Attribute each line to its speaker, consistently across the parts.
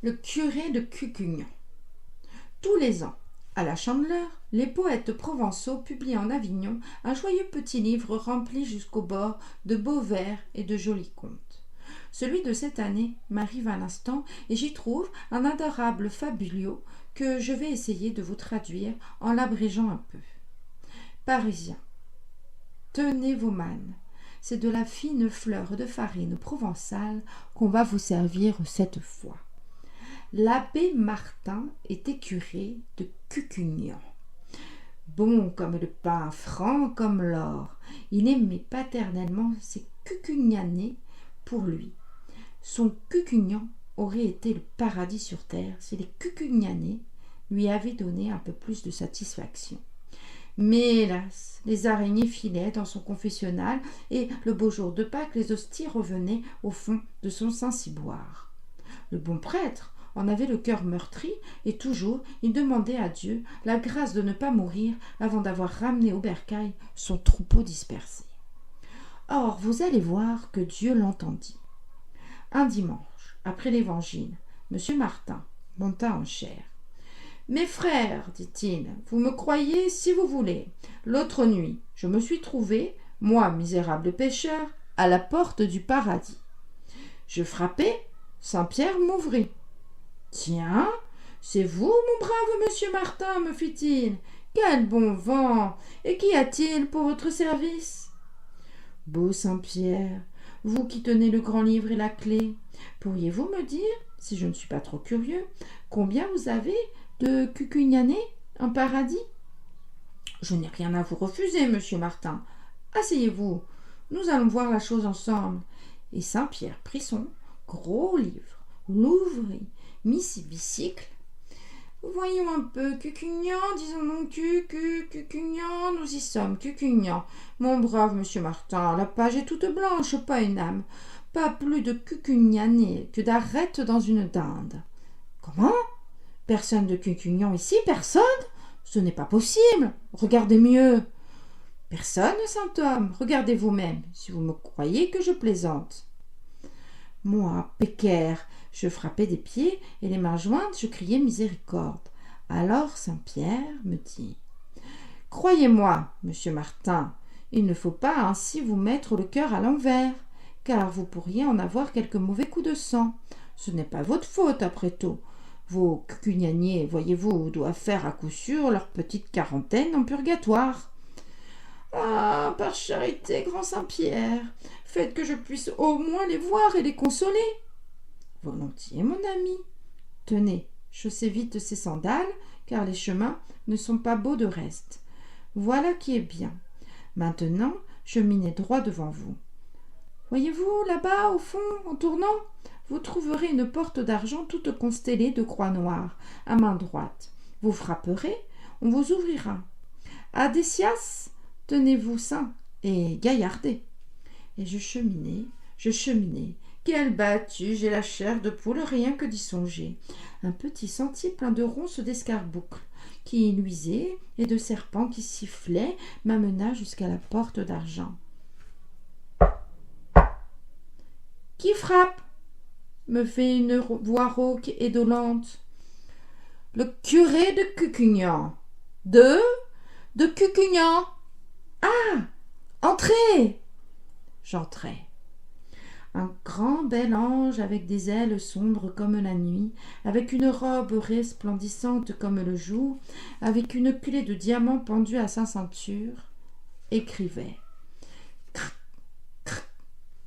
Speaker 1: Le curé de Cucugnan. Tous les ans, à la Chandeleur, les poètes provençaux publient en Avignon un joyeux petit livre rempli jusqu'au bord de beaux vers et de jolis contes. Celui de cette année m'arrive à l'instant et j'y trouve un adorable fabulio que je vais essayer de vous traduire en l'abrégeant un peu. Parisiens, tenez vos mannes. C'est de la fine fleur de farine provençale qu'on va vous servir cette fois. L'abbé Martin était curé de Cucugnan. Bon comme le pain, franc comme l'or, il aimait paternellement ses Cucugnanais pour lui. Son Cucugnan aurait été le paradis sur terre si les Cucugnanais lui avaient donné un peu plus de satisfaction. Mais hélas, les araignées filaient dans son confessionnal et le beau jour de Pâques, les hosties revenaient au fond de son Saint-Ciboire. Le bon prêtre en avait le cœur meurtri et toujours il demandait à Dieu la grâce de ne pas mourir avant d'avoir ramené au bercail son troupeau dispersé. Or, vous allez voir que Dieu l'entendit. Un dimanche, après l'évangile, M. Martin monta en chaire. « Mes frères, dit-il, vous me croyez si vous voulez. L'autre nuit, je me suis trouvé, moi, misérable pécheur, à la porte du paradis. Je frappai, Saint-Pierre m'ouvrit. « Tiens, c'est vous, mon brave monsieur Martin, me fit-il. Quel bon vent! Et qu'y a-t-il pour votre service? » Beau Saint-Pierre, vous qui tenez le grand livre et la clé, pourriez-vous me dire, si je ne suis pas trop curieux, combien vous avez de Cucugnanais en paradis? Je n'ai rien à vous refuser, monsieur Martin. Asseyez-vous, nous allons voir la chose ensemble. Et Saint-Pierre prit son gros livre, l'ouvrit, mit ses bicycles. Voyons un peu, Cucugnan, disons donc Cucugnan, nous y sommes, Cucugnan. Mon brave monsieur Martin, la page est toute blanche, pas une âme, pas plus de Cucugnanais que d'arêtes dans une dinde. Comment? Personne de Cucugnan ici, personne? Ce n'est pas possible, regardez mieux. Personne, saint homme, regardez vous-même, si vous me croyez que je plaisante. Moi, pécaire, je frappais des pieds et les mains jointes, je criais miséricorde. Alors Saint-Pierre me dit « Croyez-moi, monsieur Martin, il ne faut pas ainsi vous mettre le cœur à l'envers, car vous pourriez en avoir quelques mauvais coups de sang. Ce n'est pas votre faute, après tout. Vos Cucugnaniers, voyez-vous, doivent faire à coup sûr leur petite quarantaine en purgatoire. » Ah, par charité, grand Saint-Pierre, faites que je puisse au moins les voir et les consoler. Volontiers, mon ami. Tenez, chaussez vite ces sandales, car les chemins ne sont pas beaux de reste. Voilà qui est bien. Maintenant, cheminez droit devant vous. Voyez-vous, là-bas, au fond, en tournant, vous trouverez une porte d'argent toute constellée de croix noires, à main droite. Vous frapperez, on vous ouvrira. Adécias, tenez-vous sain et gaillardez. Et je cheminais. Quelle battue, j'ai la chair de poule, rien que d'y songer. Un petit sentier plein de ronces d'escarboucles qui luisaient et de serpents qui sifflaient m'amena jusqu'à la porte d'argent. « Qui frappe ?» me fait une voix rauque et dolente. « Le curé de Cucugnan. »« De Cucugnan. »« Ah, entrez !» J'entrai. Un grand bel ange avec des ailes sombres comme la nuit, avec une robe resplendissante comme le jour, avec une clé de diamant pendue à sa ceinture, écrivait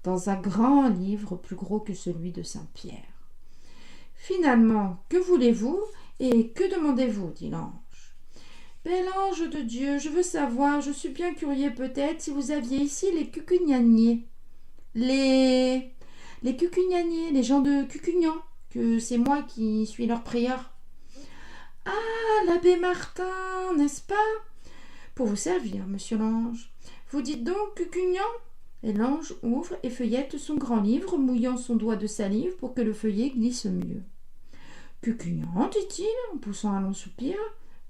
Speaker 1: dans un grand livre plus gros que celui de Saint-Pierre. Finalement, que voulez-vous et que demandez-vous? Dit l'ange. Bel ange de Dieu, je veux savoir, je suis bien curieux peut-être, si vous aviez ici les Cucugnaniers. Les Cucugnaniers, les gens de Cucugnan, que c'est moi qui suis leur prieur. Ah, l'abbé Martin, n'est-ce pas? Pour vous servir, monsieur l'ange. Vous dites donc Cucugnan? Et l'ange ouvre et feuillette son grand livre, mouillant son doigt de salive pour que le feuillet glisse mieux. Cucugnan, dit-il, en poussant un long soupir.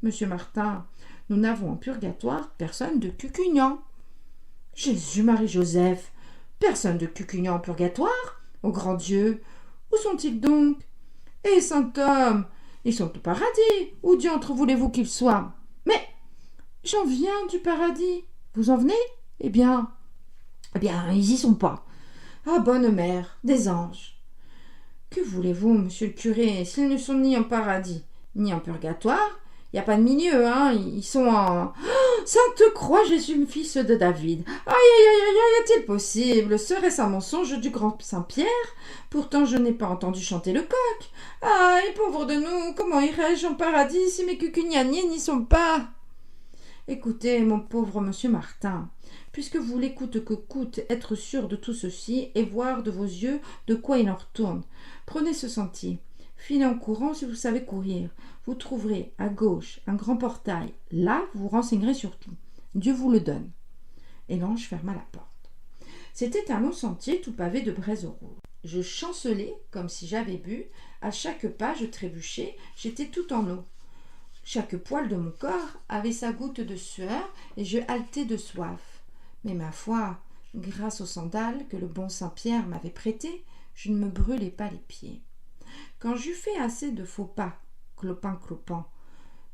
Speaker 1: Monsieur Martin, nous n'avons en purgatoire personne de Cucugnan. Jésus-Marie-Joseph, personne de Cucugnan en purgatoire? Ô grand Dieu, où sont-ils donc? Eh, saint homme, ils sont au paradis. Où diantre voulez-vous qu'ils soient? Mais j'en viens du paradis. Vous en venez? Eh bien, ils y sont pas. Ah, bonne mère, des anges. Que voulez-vous, monsieur le curé, s'ils ne sont ni en paradis, ni en purgatoire? Il n'y a pas de milieu, hein, ils sont en... Oh, Sainte Croix, Jésus, fils de David. Aïe, aïe, aïe, aïe, aïe, est-il possible? Serait-ce un mensonge du grand Saint-Pierre? Pourtant, je n'ai pas entendu chanter le coq. Aïe, pauvre de nous, comment irais-je en paradis si mes cucugnaniers n'y sont pas? Écoutez, mon pauvre monsieur Martin, puisque vous voulez coûte que coûte être sûr de tout ceci et voir de vos yeux de quoi il en retourne, prenez ce sentier, filez en courant si vous savez courir. Vous trouverez à gauche un grand portail. Là, vous vous renseignerez sur tout. Dieu vous le donne. Et l'ange ferma la porte. C'était un long sentier tout pavé de braises rouges. Je chancelais comme si j'avais bu. À chaque pas, je trébuchais. J'étais tout en eau. Chaque poil de mon corps avait sa goutte de sueur et je haletais de soif. Mais ma foi, grâce aux sandales que le bon Saint-Pierre m'avait prêtées, je ne me brûlais pas les pieds. Quand j'eus fait assez de faux pas, clopin,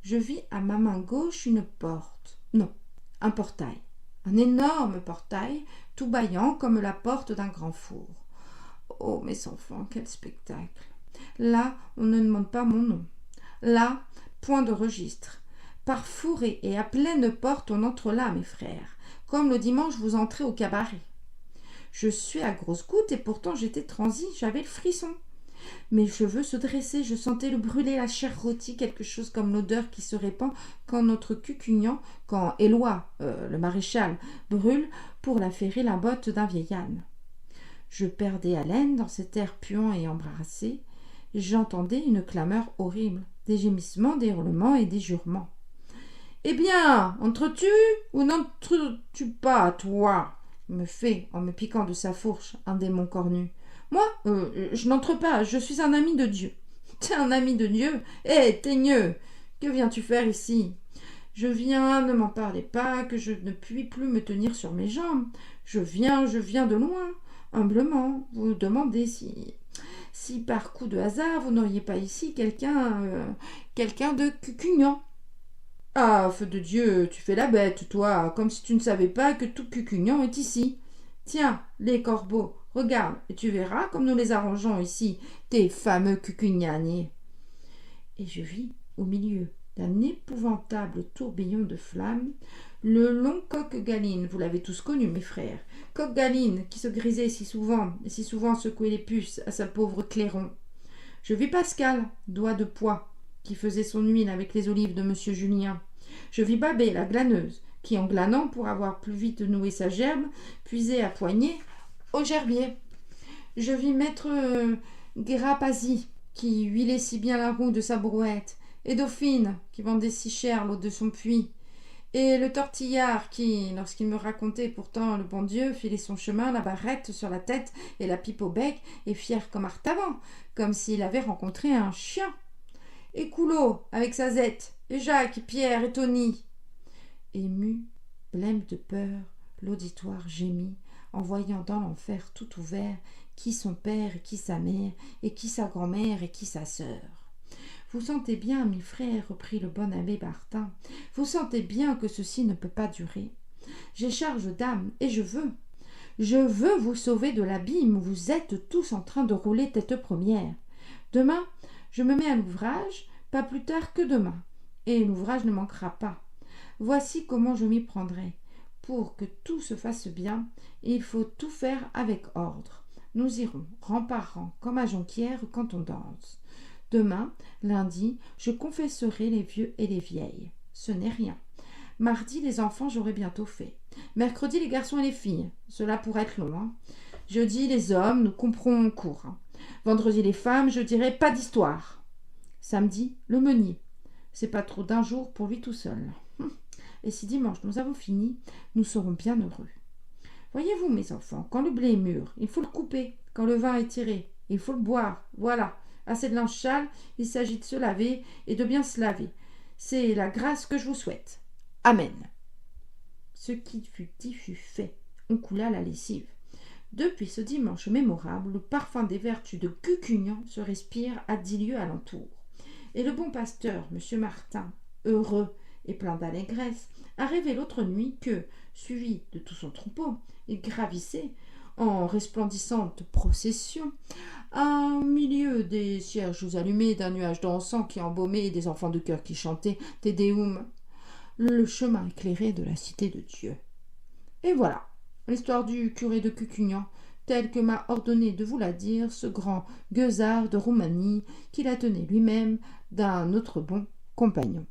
Speaker 1: je vis à ma main gauche une porte. Non, un portail. Un énorme portail, tout bâillant comme la porte d'un grand four. Oh, mes enfants, quel spectacle! Là, on ne demande pas mon nom. Là, point de registre. Par fourré et à pleine porte, on entre là, mes frères, comme le dimanche vous entrez au cabaret. Je suis à grosses gouttes et pourtant j'étais transi, j'avais le frisson. Mes cheveux se dressaient, je sentais le brûler, la chair rôtie, quelque chose comme l'odeur qui se répand quand notre cucugnan, quand Éloi, le maréchal, brûle pour la ferrer la botte d'un vieil âne. Je perdais haleine dans cet air puant et embarrassé. J'entendais une clameur horrible, des gémissements, des hurlements et des jurements. « Eh bien, entres-tu ou n'entres-tu pas, toi ?» me fait, en me piquant de sa fourche, un démon cornu. « Moi, je n'entre pas, je suis un ami de Dieu. »« T'es un ami de Dieu? Eh, teigneux, que viens-tu faire ici ?»« Je viens, ne m'en parlez pas, que je ne puis plus me tenir sur mes jambes. Je viens de loin, humblement, vous demander si par coup de hasard, vous n'auriez pas ici quelqu'un de cucugnan. »« Ah, feu de Dieu, tu fais la bête, toi, comme si tu ne savais pas que tout cucugnan est ici. Tiens, les corbeaux, regarde, et tu verras comme nous les arrangeons ici, tes fameux cucugnaniers. » Et je vis, au milieu d'un épouvantable tourbillon de flammes, le long Coq-Galine, vous l'avez tous connu, mes frères, Coq-Galine qui se grisait si souvent, et si souvent secouait les puces à sa pauvre Clairon. Je vis Pascal, doigt de pois, qui faisait son huile avec les olives de monsieur Julien. Je vis Babet, la glaneuse, qui, en glanant pour avoir plus vite noué sa gerbe, puisait à poignée au gerbier. Je vis maître Guérapasi, qui huilait si bien la roue de sa brouette, et Dauphine, qui vendait si cher l'eau de son puits, et le tortillard qui, lorsqu'il me racontait pourtant le bon Dieu, filait son chemin, la barrette sur la tête et la pipe au bec, et fier comme Artaban, comme s'il avait rencontré un chien. Et Coulot, avec sa zette, et Jacques, Pierre et Tony. Ému, blême de peur, l'auditoire gémit, en voyant dans l'enfer tout ouvert qui son père et qui sa mère, et qui sa grand-mère et qui sa sœur. Vous sentez bien, mes frères, reprit le bon abbé Martin, vous sentez bien que ceci ne peut pas durer. J'ai charge d'âme, et je veux vous sauver de l'abîme où vous êtes tous en train de rouler tête première. Demain, je me mets à l'ouvrage, pas plus tard que demain, et l'ouvrage ne manquera pas. Voici comment je m'y prendrai. Pour que tout se fasse bien, il faut tout faire avec ordre. Nous irons, rang par rang, comme à Jonquière quand on danse. Demain, lundi, je confesserai les vieux et les vieilles. Ce n'est rien. Mardi, les enfants, j'aurai bientôt fait. Mercredi, les garçons et les filles. Cela pourrait être long, hein. Jeudi, les hommes, nous couperons court. Hein. Vendredi, les femmes, je dirai pas d'histoire. Samedi, le meunier. C'est pas trop d'un jour pour lui tout seul. Et si dimanche nous avons fini, nous serons bien heureux. Voyez-vous, mes enfants, quand le blé est mûr, il faut le couper. Quand le vin est tiré, il faut le boire. Voilà. Assez de linge sale, il s'agit de se laver et de bien se laver. C'est la grâce que je vous souhaite. Amen. Ce qui fut dit fut fait. On coula la lessive. Depuis ce dimanche mémorable, le parfum des vertus de Cucugnan se respire à 10 lieues alentour. Et le bon pasteur, M. Martin, heureux et plein d'allégresse, a rêvé l'autre nuit que, suivi de tout son troupeau, il gravissait, en resplendissante procession, au milieu des cierges allumés, d'un nuage d'encens qui embaumait et des enfants de chœur qui chantaient « Te Deum », le chemin éclairé de la cité de Dieu. Et voilà l'histoire du curé de Cucugnan, telle que m'a ordonné de vous la dire ce grand gueusard de Roumanie, qui la tenait lui-même d'un autre bon compagnon.